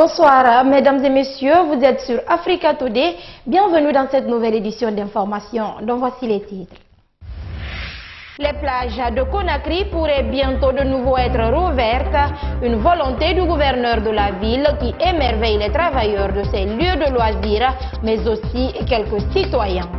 Bonsoir mesdames et messieurs, vous êtes sur Africa Today. Bienvenue dans cette nouvelle édition d'information dont voici les titres. Les plages de Conakry pourraient bientôt de nouveau être rouvertes, une volonté du gouverneur de la ville qui émerveille les travailleurs de ces lieux de loisirs, mais aussi quelques citoyens.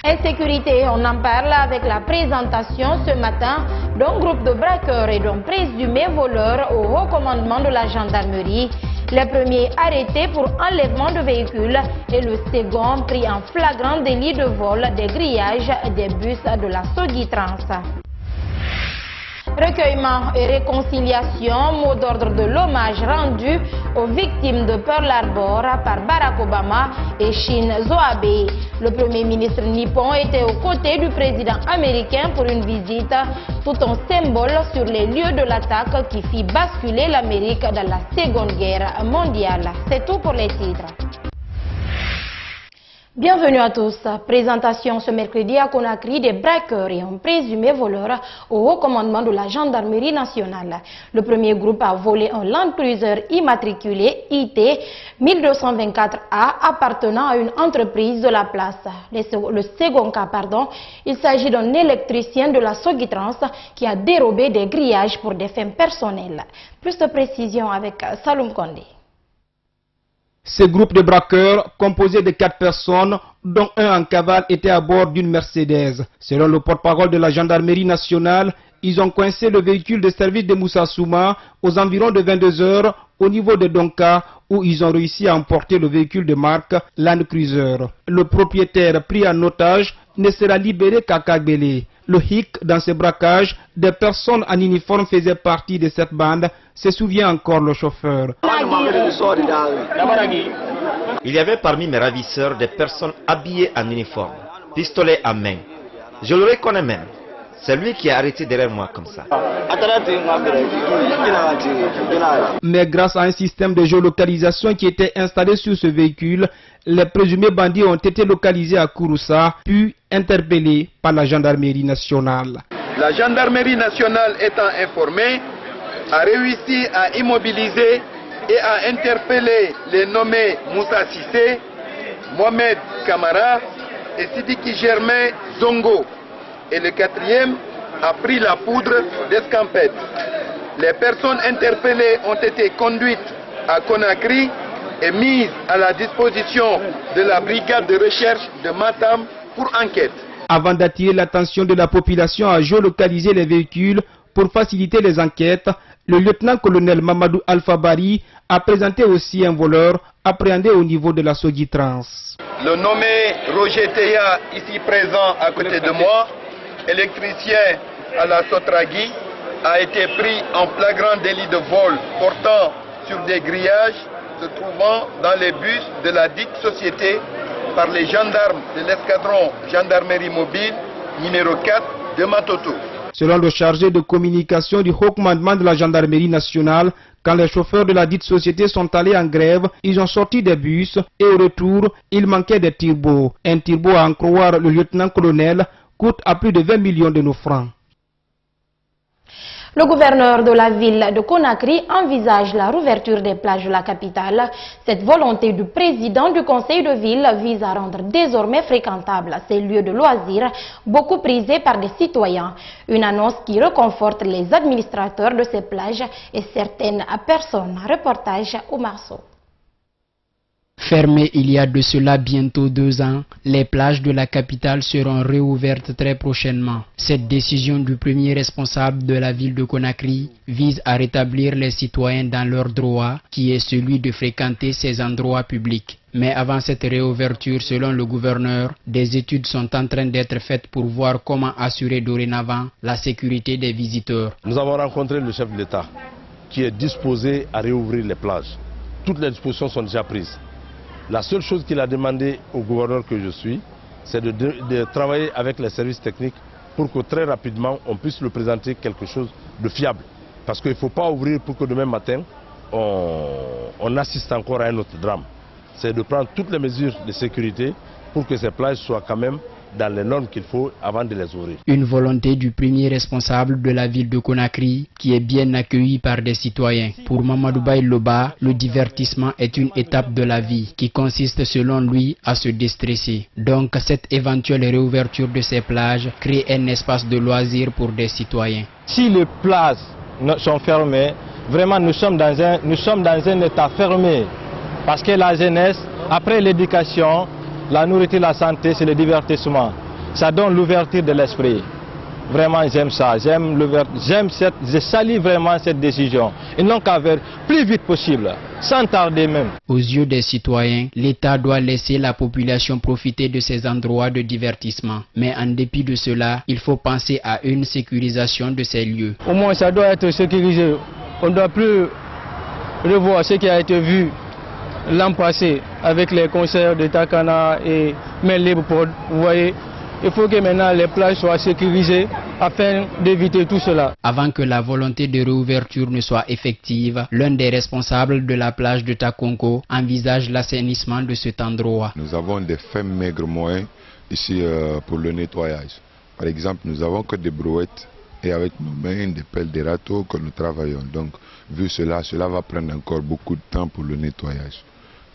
Insécurité, on en parle avec la présentation ce matin d'un groupe de braqueurs et d'un présumé voleur au haut commandement de la gendarmerie. Le premier arrêté pour enlèvement de véhicules et le second pris en flagrant délit de vol des grillages des bus de la Soditrans. Recueillement et réconciliation, mot d'ordre de l'hommage rendu aux victimes de Pearl Harbor par Barack Obama et Shinzo Abe. Le premier ministre nippon était aux côtés du président américain pour une visite, tout un symbole sur les lieux de l'attaque qui fit basculer l'Amérique dans la Seconde Guerre mondiale. C'est tout pour les titres. Bienvenue à tous. Présentation ce mercredi à Conakry des braqueurs et un présumé voleur au haut commandement de la gendarmerie nationale. Le premier groupe a volé un Land Cruiser immatriculé IT 1224A appartenant à une entreprise de la place. Le second cas, il s'agit d'un électricien de la Soditrans qui a dérobé des grillages pour des fins personnelles. Plus de précision avec Saloum Kondé. Ce groupe de braqueurs, composé de 4 personnes, dont un en cavale, était à bord d'une Mercedes. Selon le porte-parole de la gendarmerie nationale, ils ont coincé le véhicule de service de Moussa Souma aux environs de 22 heures au niveau de Donka, où ils ont réussi à emporter le véhicule de marque Land Cruiser. Le propriétaire pris en otage ne sera libéré qu'à Kagbele. Le hic dans ce braquage, des personnes en uniforme faisaient partie de cette bande, se souvient encore le chauffeur. Il y avait parmi mes ravisseurs des personnes habillées en uniforme, pistolet à main. Je le reconnais même. C'est lui qui est arrêté derrière moi comme ça. Mais grâce à un système de géolocalisation qui était installé sur ce véhicule, les présumés bandits ont été localisés à Kouroussa, puis interpellés par la gendarmerie nationale. La gendarmerie nationale étant informée, a réussi à immobiliser et à interpeller les nommés Moussa Sissé, Mohamed Kamara et Sidiki Germain Zongo. Et le quatrième a pris la poudre d'escampette. Les personnes interpellées ont été conduites à Conakry et mises à la disposition de la brigade de recherche de Matam pour enquête. Avant d'attirer l'attention de la population à géolocaliser les véhicules pour faciliter les enquêtes, le lieutenant-colonel Mamadou Alpha-Bari a présenté aussi un voleur appréhendé au niveau de la Soditrans. Le nommé Roger Théa, ici présent à côté de moi, électricien à la Sotragui, a été pris en flagrant délit de vol portant sur des grillages se trouvant dans les bus de la dite société par les gendarmes de l'escadron gendarmerie mobile numéro 4 de Matoto. Selon le chargé de communication du haut commandement de la gendarmerie nationale, quand les chauffeurs de la dite société sont allés en grève, ils ont sorti des bus et au retour, il manquait des turbos. Un turbo, à en croire le lieutenant-colonel, coûte à plus de 20 millions de nos francs. Le gouverneur de la ville de Conakry envisage la rouverture des plages de la capitale. Cette volonté du président du conseil de ville vise à rendre désormais fréquentables ces lieux de loisirs, beaucoup prisés par des citoyens. Une annonce qui reconforte les administrateurs de ces plages et certaines personnes. Reportage au Marceau. Fermées il y a de cela bientôt 2 ans, les plages de la capitale seront réouvertes très prochainement. Cette décision du premier responsable de la ville de Conakry vise à rétablir les citoyens dans leur droit, qui est celui de fréquenter ces endroits publics. Mais avant cette réouverture, selon le gouverneur, des études sont en train d'être faites pour voir comment assurer dorénavant la sécurité des visiteurs. Nous avons rencontré le chef de l'État qui est disposé à réouvrir les plages. Toutes les dispositions sont déjà prises. La seule chose qu'il a demandé au gouverneur que je suis, c'est de travailler avec les services techniques pour que très rapidement on puisse lui présenter quelque chose de fiable. Parce qu'il ne faut pas ouvrir pour que demain matin on assiste encore à un autre drame. C'est de prendre toutes les mesures de sécurité pour que ces plages soient quand même dans les normes qu'il faut avant de les ouvrir. Une volonté du premier responsable de la ville de Conakry qui est bien accueillie par des citoyens. Pour Mamadou Baye Loba, le divertissement est une étape de la vie qui consiste selon lui à se déstresser. Donc cette éventuelle réouverture de ces plages crée un espace de loisirs pour des citoyens. Si les plages sont fermées, vraiment nous sommes dans un état fermé parce que la jeunesse, après l'éducation, la nourriture, la santé, c'est le divertissement. Ça donne l'ouverture de l'esprit. Vraiment, j'aime ça. Je salue vraiment cette décision. Ils n'ont qu'à faire plus vite possible, sans tarder même. Aux yeux des citoyens, l'État doit laisser la population profiter de ces endroits de divertissement. Mais en dépit de cela, il faut penser à une sécurisation de ces lieux. Au moins, ça doit être sécurisé. On ne doit plus revoir ce qui a été vu l'an passé avec les concerts de Takana et Main Libre Pod. Vous voyez, il faut que maintenant les plages soient sécurisées afin d'éviter tout cela. Avant que la volonté de réouverture ne soit effective, l'un des responsables de la plage de Takonko envisage l'assainissement de cet endroit. Nous avons des faibles maigres moyens ici pour le nettoyage. Par exemple, nous avons que des brouettes et avec nos mains, des pelles de râteaux que nous travaillons. Donc, vu cela, cela va prendre encore beaucoup de temps pour le nettoyage.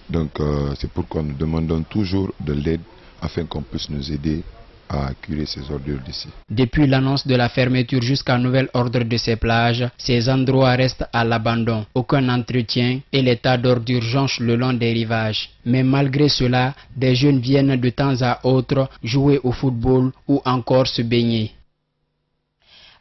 Donc c'est pourquoi nous demandons toujours de l'aide afin qu'on puisse nous aider à curer ces ordures d'ici. Depuis l'annonce de la fermeture jusqu'à nouvel ordre de ces plages, ces endroits restent à l'abandon. Aucun entretien et l'état d'ordure jonche le long des rivages. Mais malgré cela, des jeunes viennent de temps à autre jouer au football ou encore se baigner.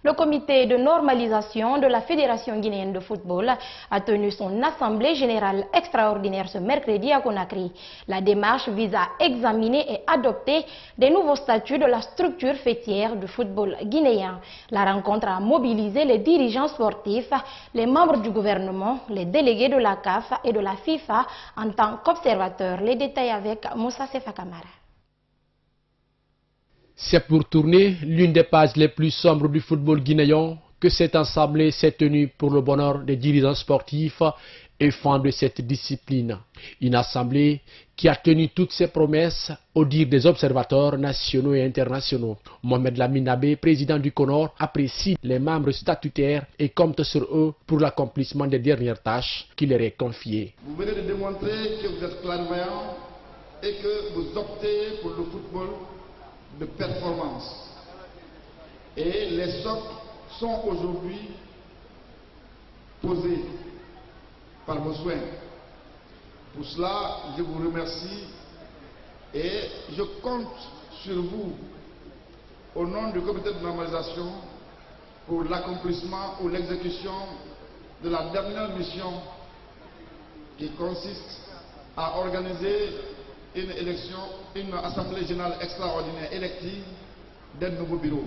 Le comité de normalisation de la Fédération guinéenne de football a tenu son assemblée générale extraordinaire ce mercredi à Conakry. La démarche vise à examiner et adopter des nouveaux statuts de la structure fêtière du football guinéen. La rencontre a mobilisé les dirigeants sportifs, les membres du gouvernement, les délégués de la CAF et de la FIFA en tant qu'observateurs. Les détails avec Moussa Sefa Kamara. C'est pour tourner l'une des pages les plus sombres du football guinéen que cette assemblée s'est tenue pour le bonheur des dirigeants sportifs et fans de cette discipline. Une assemblée qui a tenu toutes ses promesses au dire des observateurs nationaux et internationaux. Mohamed Lamine Abe, président du CONOR, apprécie les membres statutaires et compte sur eux pour l'accomplissement des dernières tâches qui leur est confiées. Vous venez de démontrer que vous êtes clairvoyants et que vous optez pour le football de performance. Et les socles sont aujourd'hui posés par vos soins. Pour cela, je vous remercie et je compte sur vous au nom du comité de normalisation pour l'accomplissement ou l'exécution de la dernière mission qui consiste à organiser une assemblée générale extraordinaire élective d'un nouveau bureau.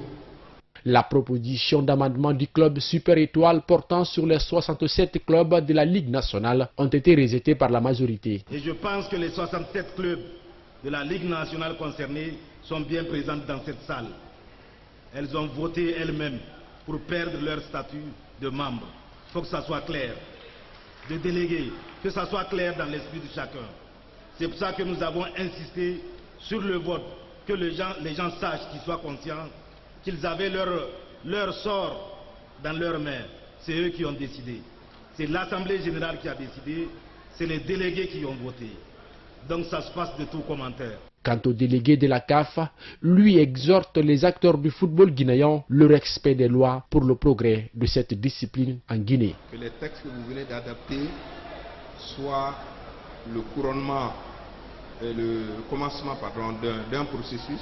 La proposition d'amendement du club Super Étoile portant sur les 67 clubs de la Ligue nationale ont été rejetées par la majorité. Et je pense que les 67 clubs de la Ligue nationale concernés sont bien présents dans cette salle. Elles ont voté elles-mêmes pour perdre leur statut de membre. Il faut que ça soit clair. De délégués, que ça soit clair dans l'esprit de chacun. C'est pour ça que nous avons insisté sur le vote, que les gens sachent, qu'ils soient conscients, qu'ils avaient leur sort dans leurs mains. C'est eux qui ont décidé. C'est l'Assemblée générale qui a décidé, c'est les délégués qui ont voté. Donc ça se passe de tout commentaire. Quant au délégué de la CAF, lui exhorte les acteurs du football guinéen le respect des lois pour le progrès de cette discipline en Guinée. Que les textes que vous venez d'adapter soient le couronnement et le commencement d'un processus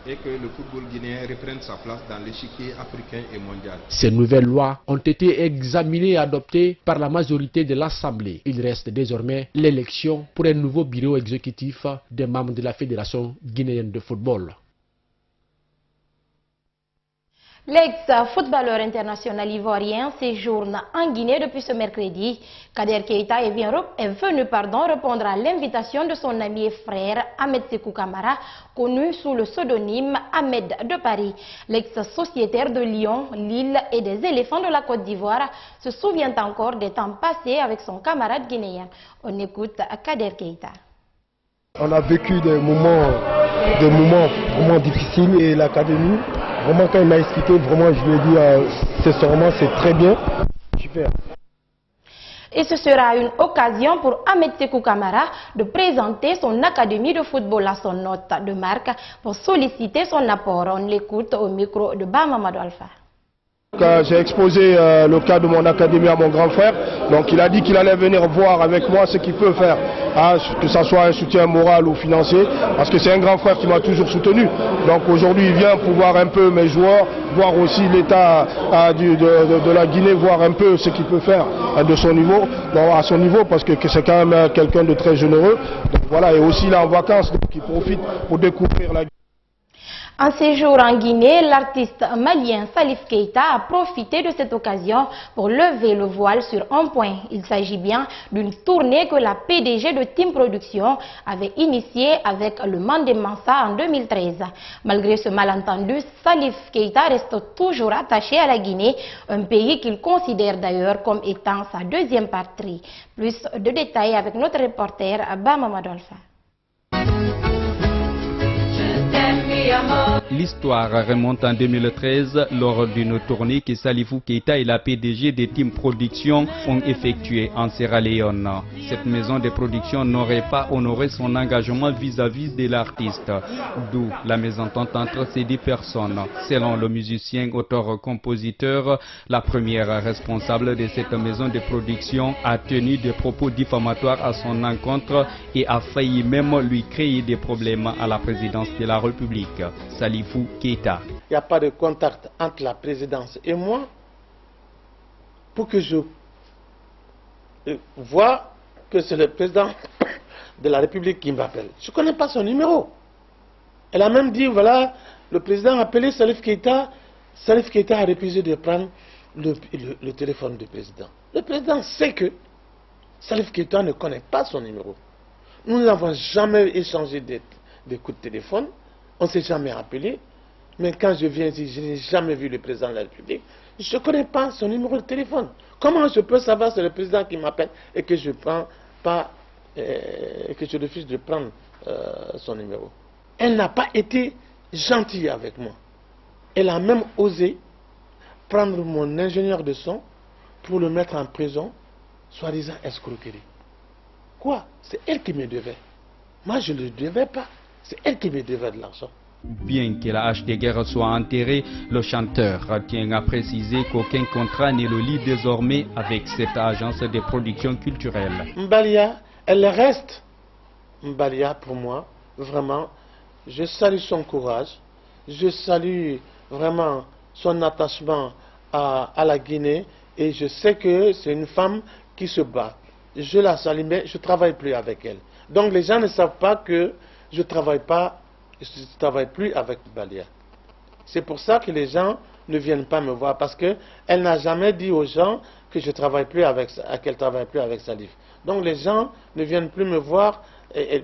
et que le football guinéen reprenne sa place dans l'échiquier africain et mondial. Ces nouvelles lois ont été examinées et adoptées par la majorité de l'Assemblée. Il reste désormais l'élection pour un nouveau bureau exécutif des membres de la Fédération guinéenne de football. L'ex-footballeur international ivoirien séjourne en Guinée depuis ce mercredi. Kader Keita est venu répondre à l'invitation de son ami et frère Ahmed Sekou Kamara, connu sous le pseudonyme Ahmed de Paris. L'ex-sociétaire de Lyon, Lille et des éléphants de la Côte d'Ivoire se souvient encore des temps passés avec son camarade guinéen. On écoute Kader Keita. On a vécu des moments des moments vraiment difficiles et l'académie, vraiment quand il m'a expliqué, vraiment je lui ai dit sincèrement c'est très bien, super. Et ce sera une occasion pour Ahmed Sekou Kamara de présenter son académie de football à son hôte de marque pour solliciter son apport. On l'écoute au micro de Bamamadou Alpha. J'ai exposé le cas de mon académie à mon grand frère, donc il a dit qu'il allait venir voir avec moi ce qu'il peut faire, que ce soit un soutien moral ou financier, parce que c'est un grand frère qui m'a toujours soutenu. Donc aujourd'hui il vient pour voir un peu mes joueurs, voir aussi l'état de la Guinée, voir un peu ce qu'il peut faire de son niveau, à son niveau, parce que c'est quand même quelqu'un de très généreux. Donc voilà, et aussi là en vacances, donc il profite pour découvrir la Guinée. En séjour en Guinée, l'artiste malien Salif Keita a profité de cette occasion pour lever le voile sur un point. Il s'agit bien d'une tournée que la PDG de Team Production avait initiée avec le Mandé Mansa en 2013. Malgré ce malentendu, Salif Keita reste toujours attaché à la Guinée, un pays qu'il considère d'ailleurs comme étant sa deuxième patrie. Plus de détails avec notre reporter Bamamadou Alpha. L'histoire remonte en 2013 lors d'une tournée que Salifou Keita et la PDG de Team Production ont effectuée en Sierra Leone. Cette maison de production n'aurait pas honoré son engagement vis-à-vis de l'artiste, d'où la mésentente entre ces deux personnes. Selon le musicien, auteur-compositeur, la première responsable de cette maison de production a tenu des propos diffamatoires à son encontre et a failli même lui créer des problèmes à la présidence de la République. Salifou Keita. Il n'y a pas de contact entre la présidence et moi pour que je vois que c'est le président de la République qui m'appelle. Je ne connais pas son numéro. Elle a même dit, voilà, le président a appelé Salif Keita. Salif Keita a refusé de prendre le téléphone du président. Le président sait que Salif Keita ne connaît pas son numéro. Nous n'avons jamais échangé des coups de téléphone. On ne s'est jamais appelé, mais quand je viens ici, je n'ai jamais vu le président de la République. Je ne connais pas son numéro de téléphone. Comment je peux savoir que c'est le président qui m'appelle et que je refuse de prendre son numéro? Elle n'a pas été gentille avec moi. Elle a même osé prendre mon ingénieur de son pour le mettre en prison, soi-disant escroquerie. Quoi? C'est elle qui me devait. Moi, je ne le devais pas. C'est elle qui me devait de l'argent. Bien que la hache de guerre soit enterrée, le chanteur tient à préciser qu'aucun contrat ne le lie désormais avec cette agence de production culturelle. Mbalia, elle reste Mbalia pour moi. Vraiment, je salue son courage. Je salue vraiment son attachement à la Guinée. Et je sais que c'est une femme qui se bat. Je la salue, mais je ne travaille plus avec elle. Donc les gens ne savent pas que je ne travaille plus avec Mbalia. C'est pour ça que les gens ne viennent pas me voir, parce qu'elle n'a jamais dit aux gens que je travaille plus avec, qu'elle travaille plus avec Salif. Donc les gens ne viennent plus me voir et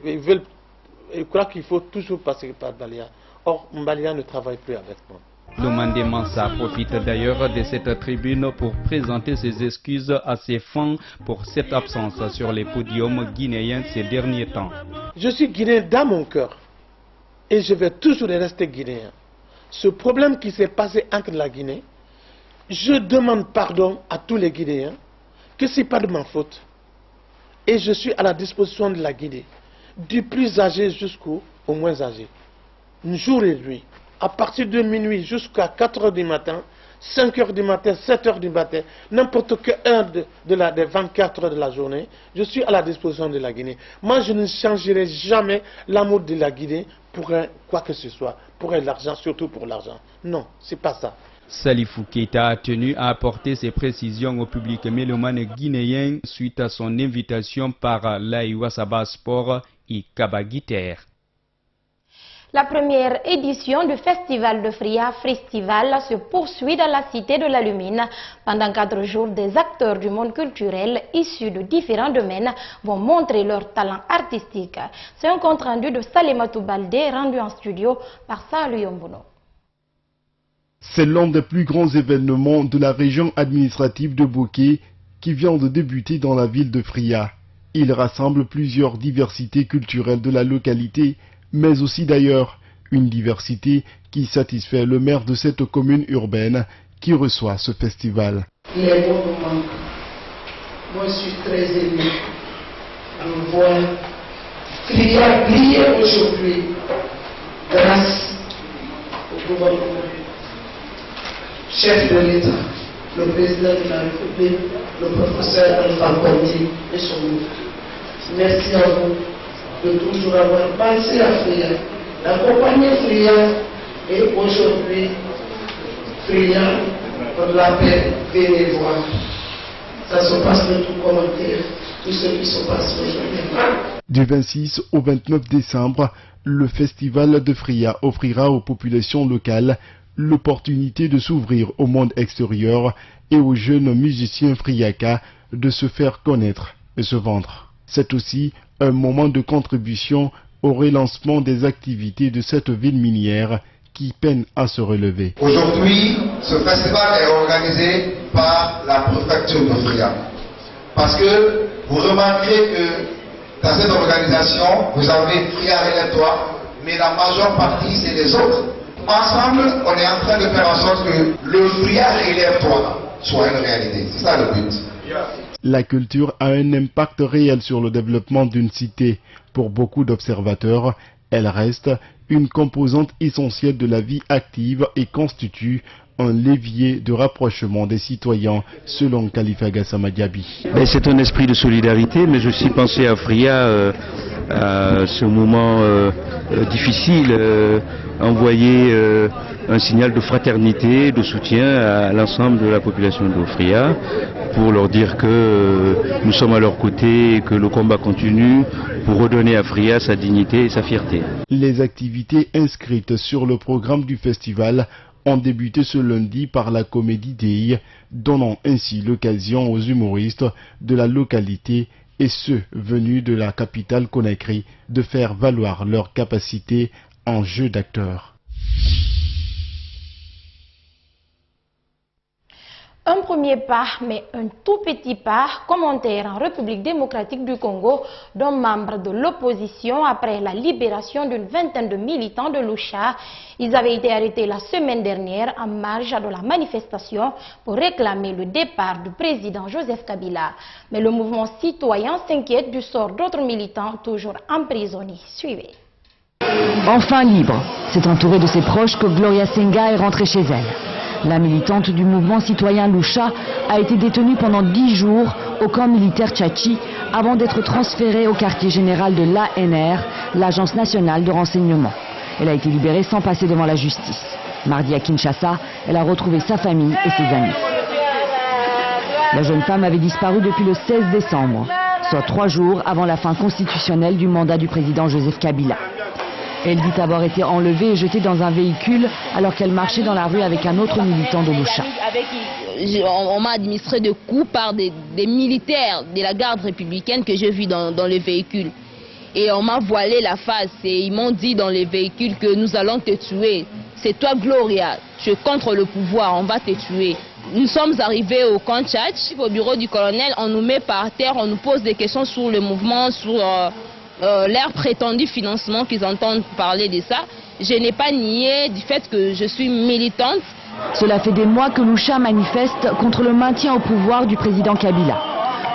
ils croient qu'il faut toujours passer par Mbalia. Or, Mbalia ne travaille plus avec moi. Le Mandé Mansa profite d'ailleurs de cette tribune pour présenter ses excuses à ses fans pour cette absence sur les podiums guinéens ces derniers temps. Je suis guinéen dans mon cœur et je vais toujours rester guinéen. Ce problème qui s'est passé entre la Guinée, je demande pardon à tous les Guinéens que ce n'est pas de ma faute. Et je suis à la disposition de la Guinée, du plus âgé jusqu'au moins âgé, jour et nuit. À partir de minuit jusqu'à 4 h du matin, 5 h du matin, 7 h du matin, n'importe quelle heure des 24 heures de la journée, je suis à la disposition de la Guinée. Moi, je ne changerai jamais l'amour de la Guinée pour quoi que ce soit, pour l'argent, surtout pour l'argent. Non, c'est pas ça. Salifou Keita a tenu à apporter ses précisions au public mélomane guinéen suite à son invitation par l'Aiwasaba Sport et Kabagiter. La première édition du Festival de Fria Festival se poursuit dans la cité de la Lumine. Pendant 4 jours, des acteurs du monde culturel issus de différents domaines vont montrer leur talent artistique. C'est un compte rendu de Salematou Baldé rendu en studio par Salou Yombono. C'est l'un des plus grands événements de la région administrative de Boké qui vient de débuter dans la ville de Fria. Il rassemble plusieurs diversités culturelles de la localité mais aussi d'ailleurs. Une diversité qui satisfait le maire de cette commune urbaine qui reçoit ce festival. Les mots nous manquent. Moi, je suis très ému de voir Fria briller aujourd'hui grâce au gouvernement, chef de l'État, le président de la République, le professeur Alpha Condé et son groupe. Merci à vous de toujours avoir pensé à Fria, d'accompagner Fria et aujourd'hui, Fria, on l'appelle venez voir. Ça se passe de tout commentaire, tout ce qui se passe aujourd'hui. Du 26 au 29 décembre, le festival de Fria offrira aux populations locales l'opportunité de s'ouvrir au monde extérieur et aux jeunes musiciens friaka de se faire connaître et se vendre. C'est aussi un moment de contribution au relancement des activités de cette ville minière qui peine à se relever. Aujourd'hui, ce festival est organisé par la préfecture de Fria. Parce que vous remarquerez que dans cette organisation, vous avez Fria Relève-toi, mais la majeure partie, c'est les autres. Ensemble, on est en train de faire en sorte que le Fria Relève-toi soit une réalité. C'est ça le but. La culture a un impact réel sur le développement d'une cité. Pour beaucoup d'observateurs, elle reste une composante essentielle de la vie active et constitue un levier de rapprochement des citoyens, selon Khalifa Gassama Diaby. C'est un esprit de solidarité, mais je suis pensé à Fria, à ce moment difficile, envoyer un signal de fraternité, de soutien à l'ensemble de la population de Fria, pour leur dire que nous sommes à leur côté et que le combat continue pour redonner à Fria sa dignité et sa fierté. Les activités inscrites sur le programme du festival ont débuté ce lundi par la comédie Dei, donnant ainsi l'occasion aux humoristes de la localité et ceux venus de la capitale Conakry de faire valoir leur capacité en jeu d'acteur. Un premier pas, mais un tout petit pas, commentaire en République démocratique du Congo d'un membre de l'opposition après la libération d'une vingtaine de militants de Lucha. Ils avaient été arrêtés la semaine dernière en marge de la manifestation pour réclamer le départ du président Joseph Kabila. Mais le mouvement citoyen s'inquiète du sort d'autres militants toujours emprisonnés. Suivez. Enfin libre, c'est entourée de ses proches que Gloria Senga est rentrée chez elle. La militante du mouvement citoyen Lucha a été détenue pendant 10 jours au camp militaire Tchachi avant d'être transférée au quartier général de l'ANR, l'Agence nationale de renseignement. Elle a été libérée sans passer devant la justice. Mardi à Kinshasa, elle a retrouvé sa famille et ses amis. La jeune femme avait disparu depuis le 16 décembre, soit 3 jours avant la fin constitutionnelle du mandat du président Joseph Kabila. Elle dit avoir été enlevée et jetée dans un véhicule alors qu'elle marchait dans la rue avec un autre militant de Lucha. On m'a administré de coups par des militaires de la garde républicaine que j'ai vu dans le véhicule. Et on m'a voilé la face et ils m'ont dit dans le véhicule que nous allons te tuer. C'est toi Gloria, tu es contre le pouvoir, on va te tuer. Nous sommes arrivés au camp Tchad, au bureau du colonel, on nous met par terre, on nous pose des questions sur le mouvement, sur leur prétendu financement qu'ils entendent parler de ça. Je n'ai pas nié du fait que je suis militante. Cela fait des mois que Lucha manifeste contre le maintien au pouvoir du président Kabila.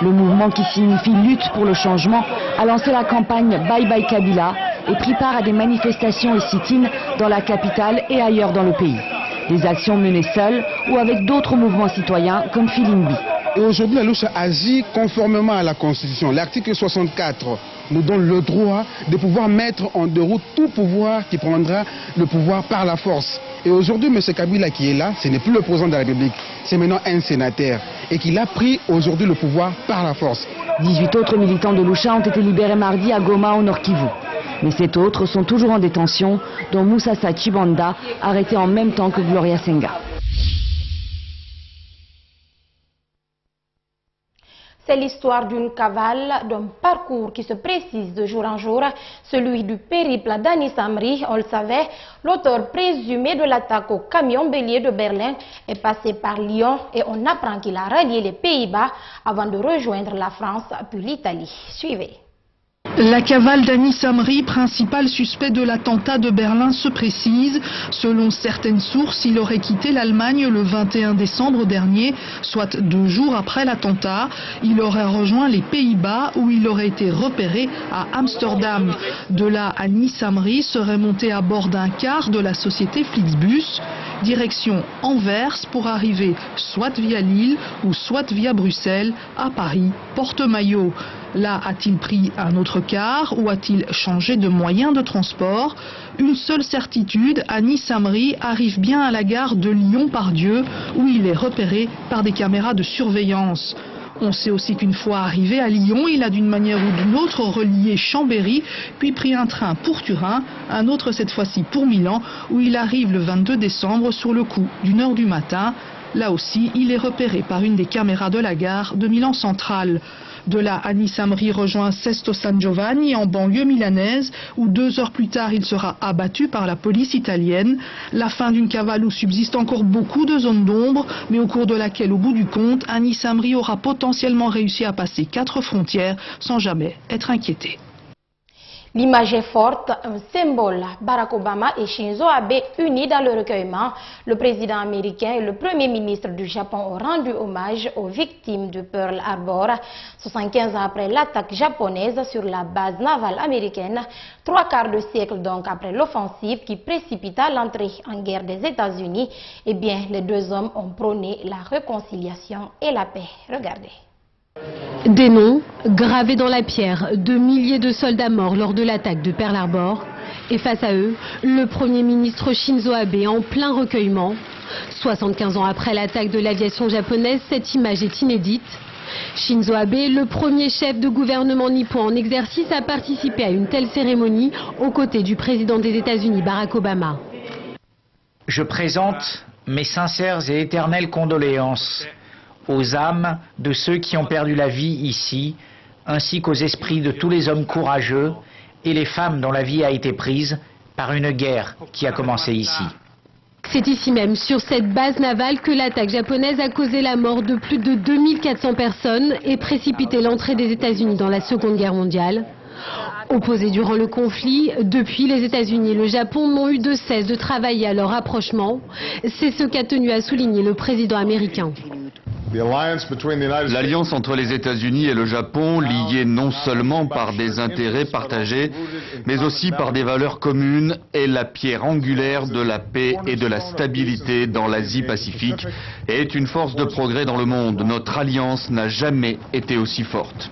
Le mouvement qui signifie lutte pour le changement a lancé la campagne Bye Bye Kabila et pris part à des manifestations et sit-ins dans la capitale et ailleurs dans le pays. Des actions menées seules ou avec d'autres mouvements citoyens comme Filimbi. Et aujourd'hui, la Lucha agit conformément à la Constitution. L'article 64 nous donne le droit de pouvoir mettre en déroute tout pouvoir qui prendra le pouvoir par la force. Et aujourd'hui, M. Kabila qui est là, ce n'est plus le président de la République, c'est maintenant un sénateur. Et qu'il a pris aujourd'hui le pouvoir par la force. 18 autres militants de Lucha ont été libérés mardi à Goma au Nord Kivu. Mais 7 autres sont toujours en détention, dont Moussa Chibanda, arrêté en même temps que Gloria Senga. C'est l'histoire d'une cavale, d'un parcours qui se précise de jour en jour, celui du périple d'Anis Amri. On le savait, l'auteur présumé de l'attaque au camion bélier de Berlin est passé par Lyon et on apprend qu'il a rallié les Pays-Bas avant de rejoindre la France puis l'Italie. Suivez. La cavale d'Anis Amri, principal suspect de l'attentat de Berlin, se précise. Selon certaines sources, il aurait quitté l'Allemagne le 21 décembre dernier, soit 2 jours après l'attentat. Il aurait rejoint les Pays-Bas où il aurait été repéré à Amsterdam. De là, Anis Amri serait monté à bord d'un car de la société Flixbus, direction Anvers pour arriver soit via Lille ou soit via Bruxelles à Paris, Porte-Maillot. Là, a-t-il pris un autre car ou a-t-il changé de moyen de transport? Une seule certitude, Anis Amri arrive bien à la gare de Lyon-Pardieu où il est repéré par des caméras de surveillance. On sait aussi qu'une fois arrivé à Lyon, il a d'une manière ou d'une autre relié Chambéry, puis pris un train pour Turin, un autre cette fois-ci pour Milan, où il arrive le 22 décembre sur le coup d'1 h du matin. Là aussi, il est repéré par une des caméras de la gare de Milan Centrale. De là, Anis Amri rejoint Sesto San Giovanni en banlieue milanaise, où 2 heures plus tard, il sera abattu par la police italienne. La fin d'une cavale où subsiste encore beaucoup de zones d'ombre, mais au cours de laquelle, au bout du compte, Anis Amri aura potentiellement réussi à passer 4 frontières sans jamais être inquiété. L'image est forte, un symbole. Barack Obama et Shinzo Abe unis dans le recueillement. Le président américain et le premier ministre du Japon ont rendu hommage aux victimes du Pearl Harbor. 75 ans après l'attaque japonaise sur la base navale américaine, 3/4 de siècle donc après l'offensive qui précipita l'entrée en guerre des États-Unis, eh bien, les deux hommes ont prôné la réconciliation et la paix. Regardez. Des noms gravés dans la pierre de milliers de soldats morts lors de l'attaque de Pearl Harbor. Et face à eux, le Premier ministre Shinzo Abe en plein recueillement. 75 ans après l'attaque de l'aviation japonaise, cette image est inédite. Shinzo Abe, le premier chef de gouvernement nippon en exercice, a participé à une telle cérémonie aux côtés du président des États-Unis, Barack Obama. Je présente mes sincères et éternelles condoléances aux âmes de ceux qui ont perdu la vie ici, ainsi qu'aux esprits de tous les hommes courageux et les femmes dont la vie a été prise par une guerre qui a commencé ici. C'est ici même, sur cette base navale, que l'attaque japonaise a causé la mort de plus de 2400 personnes et précipité l'entrée des États-Unis dans la Seconde Guerre mondiale. Opposés durant le conflit, depuis, les États-Unis et le Japon n'ont eu de cesse de travailler à leur rapprochement. C'est ce qu'a tenu à souligner le président américain. L'alliance entre les États-Unis et le Japon, liée non seulement par des intérêts partagés, mais aussi par des valeurs communes, est la pierre angulaire de la paix et de la stabilité dans l'Asie-Pacifique et est une force de progrès dans le monde. Notre alliance n'a jamais été aussi forte.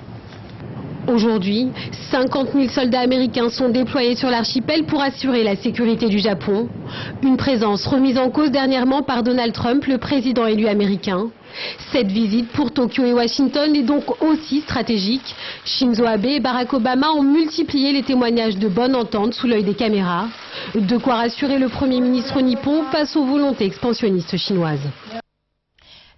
Aujourd'hui, 50 000 soldats américains sont déployés sur l'archipel pour assurer la sécurité du Japon. Une présence remise en cause dernièrement par Donald Trump, le président élu américain. Cette visite pour Tokyo et Washington est donc aussi stratégique. Shinzo Abe et Barack Obama ont multiplié les témoignages de bonne entente sous l'œil des caméras. De quoi rassurer le Premier ministre nippon face aux volontés expansionnistes chinoises.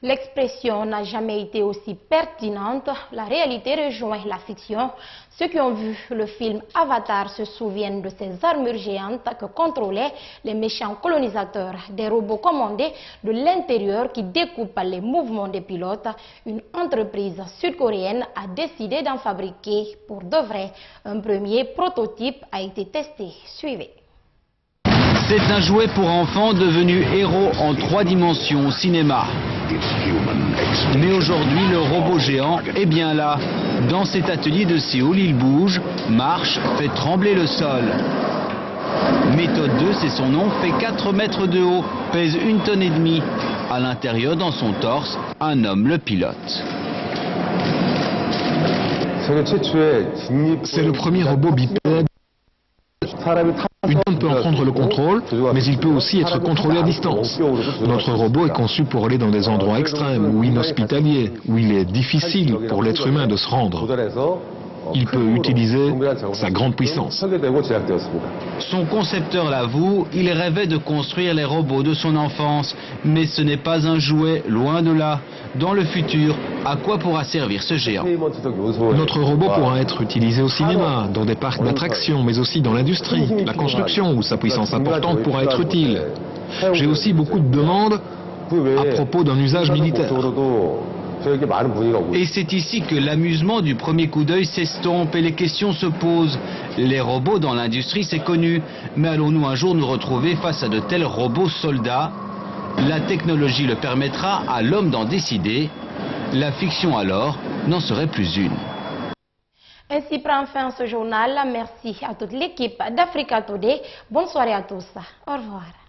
L'expression n'a jamais été aussi pertinente. La réalité rejoint la fiction. Ceux qui ont vu le film Avatar se souviennent de ces armures géantes que contrôlaient les méchants colonisateurs, des robots commandés de l'intérieur qui découpent les mouvements des pilotes. Une entreprise sud-coréenne a décidé d'en fabriquer pour de vrai. Un premier prototype a été testé. Suivez. C'est un jouet pour enfants devenu héros en 3 dimensions au cinéma. Mais aujourd'hui, le robot géant est bien là. Dans cet atelier de Séoul, il bouge, marche, fait trembler le sol. Méthode 2, c'est son nom, fait 4 mètres de haut, pèse 1,5 tonnes. À l'intérieur, dans son torse, un homme le pilote. C'est le premier robot bipède. Une homme peut en prendre le contrôle, mais il peut aussi être contrôlé à distance. Notre robot est conçu pour aller dans des endroits extrêmes ou inhospitaliers, où il est difficile pour l'être humain de se rendre. Il peut utiliser sa grande puissance. Son concepteur l'avoue, il rêvait de construire les robots de son enfance, mais ce n'est pas un jouet, loin de là. Dans le futur, à quoi pourra servir ce géant? Notre robot pourra être utilisé au cinéma, dans des parcs d'attractions, mais aussi dans l'industrie, la construction, où sa puissance importante pourra être utile. J'ai aussi beaucoup de demandes à propos d'un usage militaire. Et c'est ici que l'amusement du premier coup d'œil s'estompe et les questions se posent. Les robots dans l'industrie, c'est connu. Mais allons-nous un jour nous retrouver face à de tels robots soldats? La technologie le permettra à l'homme d'en décider. La fiction alors n'en serait plus une. Ainsi prend fin ce journal. Merci à toute l'équipe d'Africa Today. Bonne soirée à tous. Au revoir.